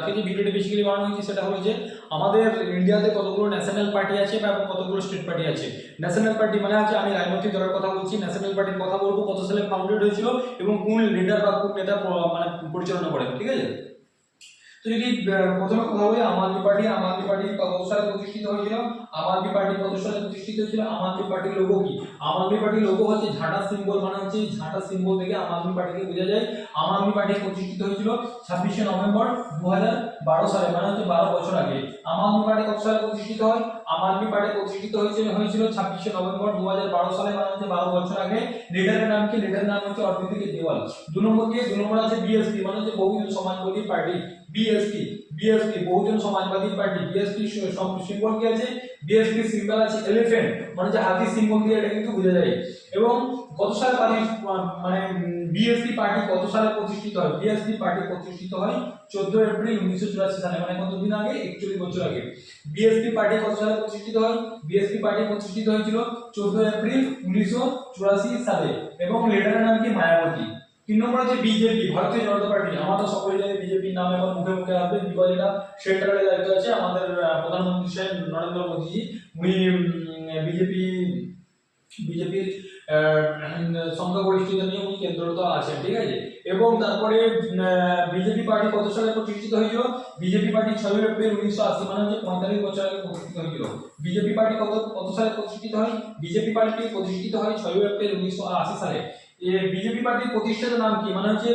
আজকে যে ভিডিওটি বেসিক্যালি বানানো হয়েছে সেটা হলো যে আমাদের ইন্ডিয়াতে কতগুলো ন্যাশনাল পার্টি আছে বা কতগুলো স্টেট পার্টি আছে। ন্যাশনাল পার্টি মানে আছে, আমি রাজনৈতিক দলের কথা বলছি, ন্যাশনাল পার্টির কথা বলবো, কত সালে ফাউন্ডেড হয়েছিল এবং কোন লিডার বা কোন নেতা মানে পরিচালনা করেন, ঠিক আছে। তো যদি প্রথমে কথা বলি আম আদমি পার্টি কত সালে প্রতিষ্ঠিত হয়েছিল, আম আদমি পার্টি কত সালে প্রতিষ্ঠিত হয়েছিল, আম আদমি পার্টির লোগো কি, আম আদমি পার্টির লোগো হচ্ছে ঝাঁটা সিম্বল, মানে হচ্ছে ঝাঁটা সিম্বল থেকে আম আদমি পার্টিকে বোঝা যায়। আম আদমি পার্টি প্রতিষ্ঠিত হয়েছিল 26শে নভেম্বর 2012 সালে, মানে হচ্ছে 12 বছর আগে। আম আদমি পার্টি কত সালে প্রতিষ্ঠিত হয়, আম আদমি পার্টি প্রতিষ্ঠিত হয়েছিল 26শে নভেম্বর 2012 সালে, মানে হচ্ছে 12 বছর আগে। লিডারের নাম কি, লিডারের নাম হচ্ছে অরবিন্দ কেজরিওয়াল। দু নম্বর আছে বিএসপি, মানে হচ্ছে বহুজন সমাজবাদী পার্টি, বিএসপি বহুজন সমাজবাদী পার্টি। বিএসপি সিম্বল কি আছে, বিএসপি সিম্বল আছে এলিফ্যান্ট, মানে যে হাতি সিম্বল দিয়ে এটা কিন্তু বোঝা যায়। এবং কত সালে মানে বিএসপি পার্টি কত সালে প্রতিষ্ঠিত হয়, বিএসপি পার্টি প্রতিষ্ঠিত হয় 14 এপ্রিল 1984 সালে, মানে কতদিন আগে, 41 বছর আগে। বিএসপি পার্টি কত সালে প্রতিষ্ঠিত হয়, বিএসপি পার্টি প্রতিষ্ঠিত হয়েছিল 14 এপ্রিল 1984 সালে এবং লিডারের নাম কি, মায়াবতী। 3 নম্বর আছে বিজেপি, ভারতীয় জনতা পার্টি। আমরা তো সকলেই জানি বিজেপির নাম এখন মুখে মুখে আসবে, বিকজ এটা সেন্ট্রালে দায়িত্ব আছে আমাদের প্রধানমন্ত্রী সাহেব নরেন্দ্র মোদীজি। উনি বিজেপির সংখ্যাগরিষ্ঠতা নিয়ে উনি কেন্দ্রত আছেন, ঠিক আছে। এবং তারপরে বিজেপি পার্টি কত সালে প্রতিষ্ঠিত হয়েছিল, বিজেপি পার্টি 6 এপ্রিল 1980, মানে হচ্ছে 45 বছর আগে প্রতিষ্ঠিত হয়েছিল। বিজেপি পার্টি কত সালে প্রতিষ্ঠিত হয়, বিজেপি পার্টি প্রতিষ্ঠিত হয় 6 এপ্রিল 1980 সালে। বিজেপি পার্টির প্রতিষ্ঠাতার নাম কি, মানে হচ্ছে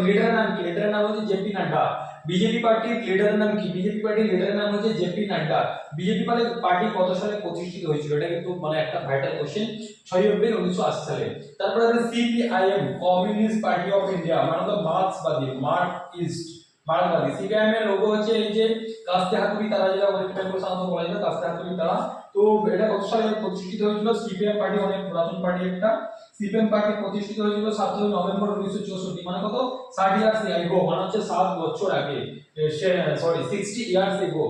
লিডারের নাম কি, লিডারের নাম হচ্ছে জেপি নাড্ডা। বিজেপি পার্টির লিডারের নাম কি, বিজেপি পার্টির লিডারের নাম হচ্ছে জেপি নাড্ডা। বিজেপি পার্টি কত সালে প্রতিষ্ঠিত হয়েছিল, এটা কিন্তু মানে একটা ভাইটাল কোশ্চেন, 6 এপ্রিল 1980 সালে। তারপরে আছে CPIM, communist party of India, মানে তো মার্কসবাদী। সিপিআইএম এর লোগো হচ্ছে এই যে কাস্তে হাতুড়ি তারা, যেটা ওয়েস্ট বেঙ্গল সাধারণত বলা যায় কাস্তে হাতুড়ি তারা। তো এটা কত সালে প্রতিষ্ঠিত হয়েছিল, সিপিএম পার্টি অনেক পুরাতন পার্টি একটা। সিপিএম পার্টি প্রতিষ্ঠিত হয়েছিল 7 নভেম্বর 1964, মানে কত 60 ইয়ার্স এগো, মানে হচ্ছে 7 বছর আগে, 60 ইয়ার্স এগো।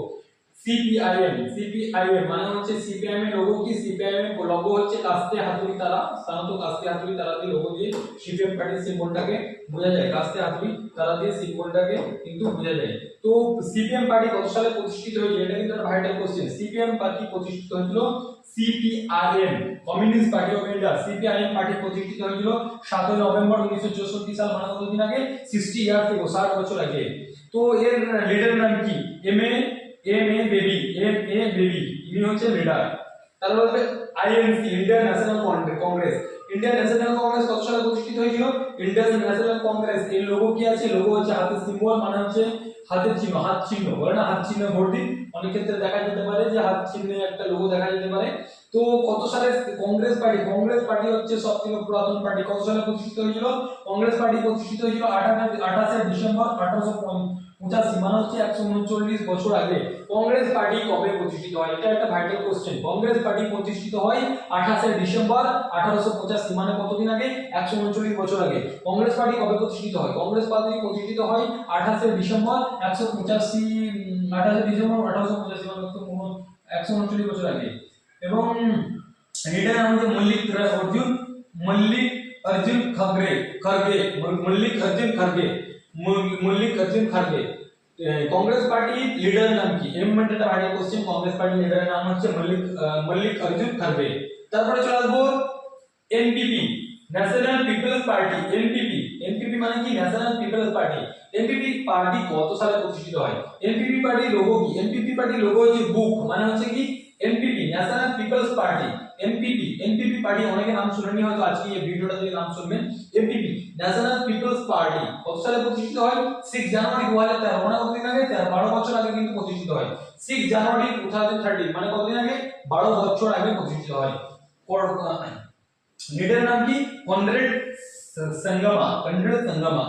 সিপিআইএম মানে হচ্ছে সিপিআইএম এর লোগো কি, সিপিআইএম এর লোগো হচ্ছে কাস্তে হাতুড়ি তারা, সাধারণত কাস্তে হাতুড়ি তারা দিয়ে লোগো দিয়ে সিপিএম পার্টির সিম্বলটাকে বোঝা যায়, কাস্তে হাতুড়ি তারা দিয়ে সিম্বলটাকে কিন্তু বোঝা যায়। তো সিপিএম পার্টি কত সালে প্রতিষ্ঠিত হয়েছিল, এটা কিন্তু একটা ভাইটাল কোশ্চেন। সিপিএম পার্টি প্রতিষ্ঠিত হয়েছিল, CPIM communist party of India, CPIM party প্রতিষ্ঠিত হয়েছিল 7 নভেম্বর 1964 সাল, মানে কতদিন আগে, 60 ইয়ার্স এগো, 60 বছর আগে। তো এর লিডারের নাম কি, এম এ বেবি, ইনি হচ্ছে লিডার। তারপরে INC, Indian national Congress. Indian national Congress কত সালে প্রতিষ্ঠিত হয়েছিল, ইন্ডিয়ান ন্যাশনাল কংগ্রেস এর লোগো কি আছে, লোগো হচ্ছে হাতের সিম্বল, মানে হচ্ছে হাতের চিহ্ন, হাত চিহ্ন বলে না, হাত চিহ্ন ভোট দিন, অনেক ক্ষেত্রে দেখা যেতে পারে যে হাত চিহ্নে একটা লোগো দেখা যেতে পারে। তো কত সালে কংগ্রেস পার্টি হচ্ছে সবথেকে পুরাতন পার্টি, কত সালে প্রতিষ্ঠিত হয়েছিল, কংগ্রেস পার্টি প্রতিষ্ঠিত হয়েছিল 28 ডিসেম্বর 1885, মানে হচ্ছে 139 বছর আগে। কংগ্রেস পার্টি কবে প্রতিষ্ঠিত হয়, এটা একটা ভাইটাল কোশ্চেন। কংগ্রেস পার্টি প্রতিষ্ঠিত হয় 28 ডিসেম্বর 1885, মানে কতদিন আগে, 139 বছর আগে। কংগ্রেস পার্টি কবে প্রতিষ্ঠিত হয়, কংগ্রেস পার্টি প্রতিষ্ঠিত হয় 28 ডিসেম্বর 1885, মানে 139 বছর আগে। এবং লিডার নাম হচ্ছে Mallikarjun Kharge. Congress party leader নাম কি, এটা ভাইটাল কোশ্চেন। কংগ্রেস পার্টি লিডারের নাম হচ্ছে মল্লিক অর্জুন খারগে। তারপরে চলে আসবো NPP, national people's party. NPP মানে কি, national people's party. NPP party কত সালে প্রতিষ্ঠিত হয়, এনপিপি পার্টির লোগো কি, এনপিপি পার্টির লোগো হচ্ছে বুক, মানে হচ্ছে কি NPP, national people's party. NPP party অনেকে নাম শুনেনি হয়তো, আজকে এই ভিডিওটা থেকে নাম শুনবেন। এনপিপি ন্যাশনাল পিপলস পার্টি কত সালে প্রতিষ্ঠিত হয়, 6 জানুয়ারি 2013, মানে কতদিন আগে, 12 বছর আগে কিন্তু প্রতিষ্ঠিত হয়। 6 জানুয়ারি 2013, মানে কতদিন আগে, 12 বছর আগে প্রতিষ্ঠিত হয়। লিডারের নাম কি, কনরেড সাঙ্গামা।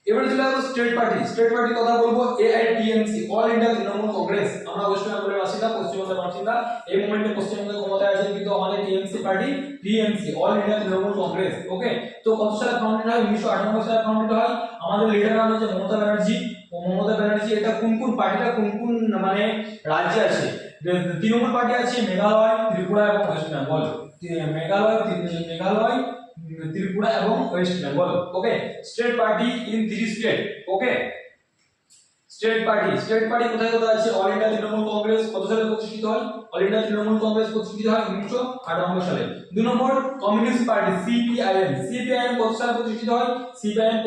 এবারে চলে আসবো স্টেট পার্টি কথা বলবো। এআইটিএমসি, অল ইন্ডিয়া তৃণমূল কংগ্রেস। আমরা ওয়েস্ট বেঙ্গলের বাসিন্দা, পশ্চিমবঙ্গের বাসিন্দা, এই মুভমেন্টে পশ্চিমবঙ্গের ক্ষমতায় আছে কিন্তু আমাদের TMC party, all India Trinamool Congress. Okay, তো কত সালে ফাউন্ডেড হয়, 1998 সালে ফাউন্ডেড হয়। আমাদের লিডার নাম হচ্ছে মমতা ব্যানার্জি। এটা কোন পার্টিটা কোন মানে রাজ্যে আছে, তৃণমূল পার্টি আছে মেঘালয়, ত্রিপুরা এবং ওয়েস্ট বেঙ্গল। মেঘালয়, ত্রিপুরা এবং West Bengal. Okay, state party in 3 state. Okay, state party কোথায় কোথায় আছে? অল ইন্ডিয়া তৃণমূল কংগ্রেস কত সালে প্রতিষ্ঠিত হয়? অল ইন্ডিয়া তৃণমূল কংগ্রেস প্রতিষ্ঠিত হয় 1998 সালে। 2 নম্বর কমিউনিস্ট পার্টি সিপিআইএম কত সালে প্রতিষ্ঠিত হয়? সিপিআইএম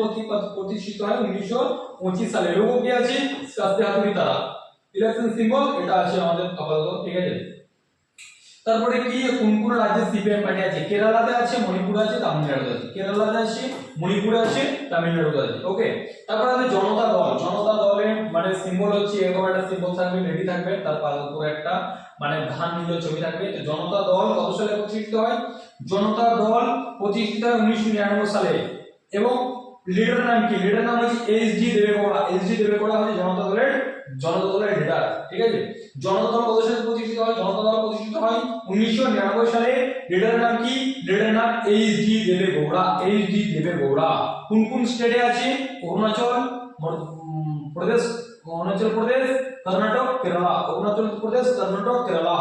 প্রতিষ্ঠিত হয় 1925 সালে। লোগো কি আছে? কাস্তে হাতুড়ি তারা। ইলেকশন সিম্বল এটা আছে আমাদের আপাতত, ঠিক আছে। তারপরে কি কোন কোন রাজ্যে সিপিএম পার্টি আছে? কেরালাতে আছে, মণিপুরে আছে, তামিলনাড়ুতে আছে। কেরালাতে আছে, মণিপুরে আছে, তামিলনাড়ুতে আছে। ওকে, তারপরে আছে জনতা দল। জনতা দলের মানে সিম্বল হচ্ছে এরকম একটা সিম্বল থাকবে, রেডি থাকবে, তারপর উপরে একটা মানে ধান নিয়ে ছবি থাকবে। তো জনতা দল কত সালে প্রতিষ্ঠিত হয়? জনতা দল প্রতিষ্ঠিত হয় 1999 সালে। এবং লিডার নাম কি? লিডার নাম হচ্ছে এইচ.ডি. দেবেগৌড়া। এইচ.ডি. দেবেগৌড়া হচ্ছে জনতা দলের লিডার, ঠিক আছে। জনতা দল কত সালে প্রতিষ্ঠিত হয়? জনতা দল প্রতিষ্ঠিত হয় 1999 সালে। লিডারের নাম কি? লিডারের নাম এইচ.ডি. দেবেগৌড়া। এইচ.ডি. দেবেগৌড়া। কোন কোন স্টেটে আছে? অরুণাচল প্রদেশ, কর্ণাটক, কেরালা। অরুণাচল প্রদেশ, কর্ণাটক, কেরালা।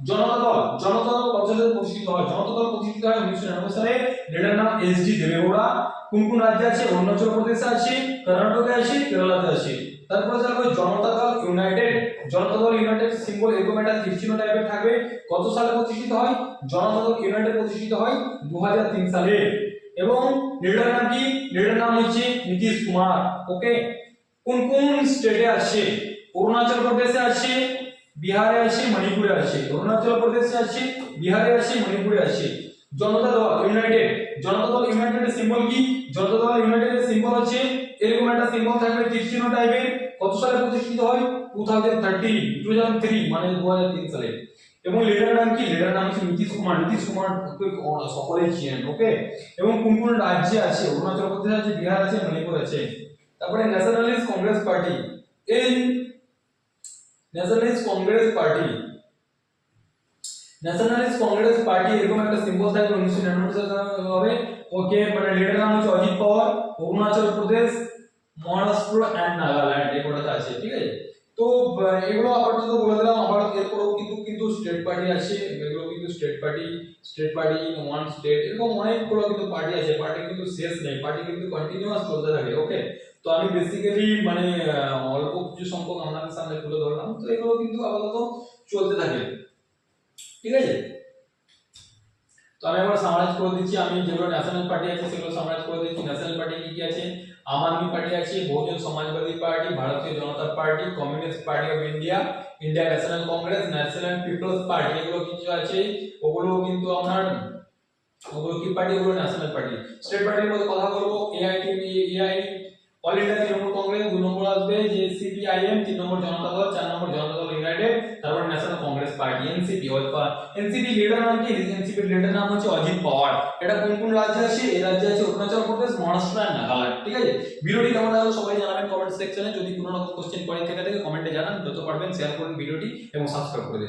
জনতা দল কত সালে প্রতিষ্ঠিত হয়? জনতা দল প্রতিষ্ঠিত হয় 1999 সালে। লিডারের নাম এইচ.ডি. দেবেগৌড়া। কোন কোন রাজ্যে আছে? অরুণাচল প্রদেশে আছে, কর্ণাটকে আছে, কেরালাতে আছে। তারপরে থাকবে জনতা দল ইউনাইটেড। জনতা দল ইউনাইটেড সিম্বল এরকম একটা তীরচিহ্ন টাইপের থাকবে। কত সালে প্রতিষ্ঠিত হয়? জনতা দল ইউনাইটেড প্রতিষ্ঠিত হয় 2003 সালে। এবং লিডার নাম কি? লিডার নাম হচ্ছে নীতিশ কুমার। ওকে, কোন কোন স্টেটে আছে? অরুণাচল প্রদেশে আছে, বিহারে আছে, মণিপুরে আছে। অরুণাচল প্রদেশে আছে, বিহারে আছে, মণিপুরে আছে। জনতা দল ইউনাইটেড সিম্বল কি? জনতা দল ইউনাইটেডের সিম্বল হচ্ছে এরকম একটা সিম্বল থাকবে তীরচিহ্ন টাইপের। কত সালে প্রতিষ্ঠিত হয়? 2003 মানে 2003 সালে। এবং লিডার নাম কি? লিডার নাম হচ্ছে নীতিশ কুমার। সকলেই চিনেন। ওকে, এবং কোন কোন রাজ্যে আছে? অরুণাচল প্রদেশ আছে, বিহার আছে, মণিপুর আছে। তারপরে ন্যাশনালিস্ট কংগ্রেস পার্টি। এই ন্যাশনালিস্ট কংগ্রেস পার্টি এরকম একটা সিম্বল থাকবে 1999 সালে হবে। ওকে, মানে লিডার নাম হচ্ছে অজিত পাওয়ার। অরুণাচল প্রদেশ, মহারাষ্ট্র এন্ড নাগাল্যান্ড এগুলোতে আছে, ঠিক আছে। তো এগুলো আপাতত বলে দিলাম। আবার এরপরও কিন্তু স্টেট পার্টি আছে। এগুলো কিন্তু স্টেট পার্টি ওয়ান স্টেট এরকম অনেকগুলো কিন্তু পার্টি আছে। পার্টি কিন্তু শেষ নেই, পার্টি কিন্তু কন্টিনিউয়াস চলতে থাকে। ওকে, তো আমি বেসিক্যালি মানে অল্প কিছু সংখ্যক আপনাদের সামনে তুলে ধরলাম। তো এগুলো কিন্তু আপাতত চলতে থাকে, ঠিক আছে। তো আমি আবার সামারাইজ করে দিচ্ছি। আমি যেগুলো ন্যাশনাল পার্টি আছে সেগুলো সামারাইজ করে দিচ্ছি। ন্যাশনাল পার্টি কি কি আছে? আম আদমি পার্টি আছে, বহুজন Samajwadi party, Bharatiya Janata party, communist party of India, India national Congress, national people's party এগুলো কিছু আছে। ওগুলো কিন্তু আপনার ওগুলো কি পার্টি? ওগুলো ন্যাশনাল পার্টি। স্টেট পার্টির মধ্যে কথা বলবো। AI all India Trinamool Congress. 2 নম্বর আসবে যে সিপিআইএম। 3 নম্বর জনতা দল। 4 নম্বর জনতা দল ইউনাইটেড। তারপর national Congress party NCP. NCP leader নাম কি? এনসিপি লিডার নাম হচ্ছে অজিত পাওয়ার। এটা কোন কোন রাজ্যে আছে? এই রাজ্যে আছে অরুণাচল প্রদেশ, মহারাষ্ট্র আর নাগাল্যান্ড, ঠিক আছে। ভিডিওটি কেমন লাগলো সবাই জানাবেন কমেন্ট সেকশনে। যদি কোনো রকম কোশ্চেন পড়ে থেকে কমেন্টে জানান। যত পারবেন শেয়ার করুন ভিডিওটি এবং সাবস্ক্রাইব করে দিন।